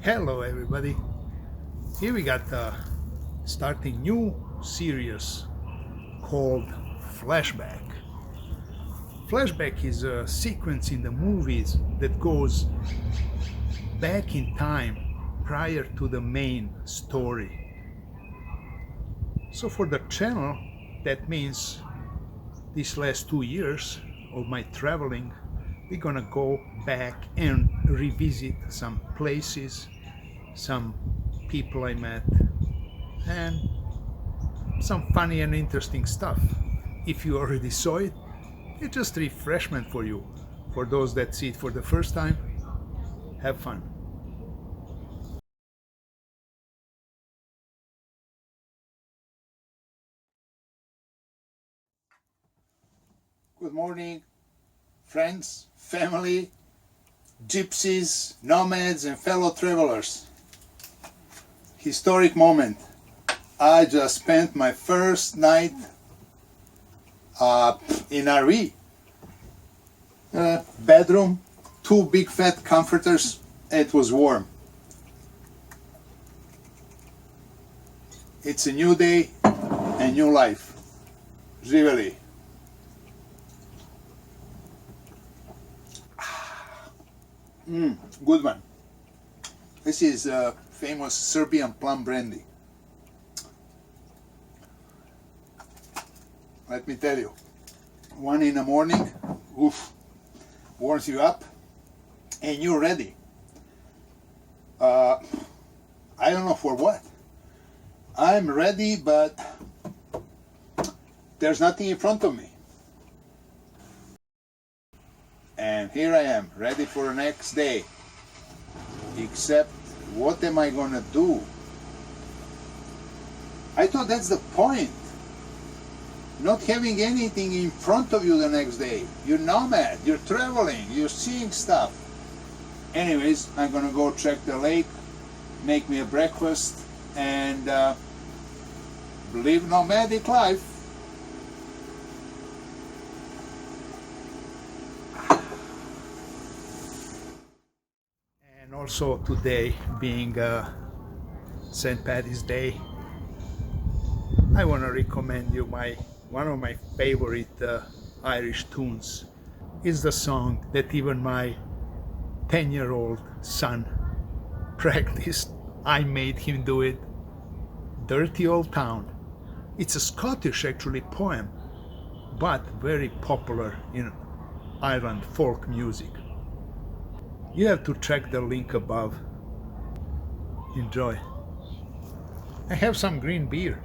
Hello everybody. Here we got starting new series called Flashback. Flashback is a sequence in the movies that goes back in time prior to the main story. So for the channel, that means these last 2 years of my traveling, we're gonna go back and revisit some places, some people I met, and some funny and interesting stuff. If you already saw it, it's just refreshment for you. For those that see it for the first time, have fun. Good morning, friends, family, gypsies, nomads, and fellow travelers. Historic moment. I just spent my first night in RV. Bedroom, 2 big fat comforters. It was warm. It's a new day, a new life. Really. Good one. This is famous Serbian plum brandy. Let me tell you, 1 in the morning, oof, warms you up, and you're ready. I don't know for what. I'm ready, but there's nothing in front of me. And here I am, ready for the next day. Except, what am I gonna do? I thought that's the point. Not having anything in front of you the next day. You're nomad, you're traveling, you're seeing stuff. Anyways, I'm gonna go check the lake, make me a breakfast, and live nomadic life. And also today being St. Paddy's Day, I want to recommend you one of my favorite Irish tunes. Is the song that even my 10-year-old son practiced. I made him do it. Dirty Old Town. It's a Scottish actually poem, but very popular in Ireland folk music. You have to check the link above. Enjoy. I have some green beer.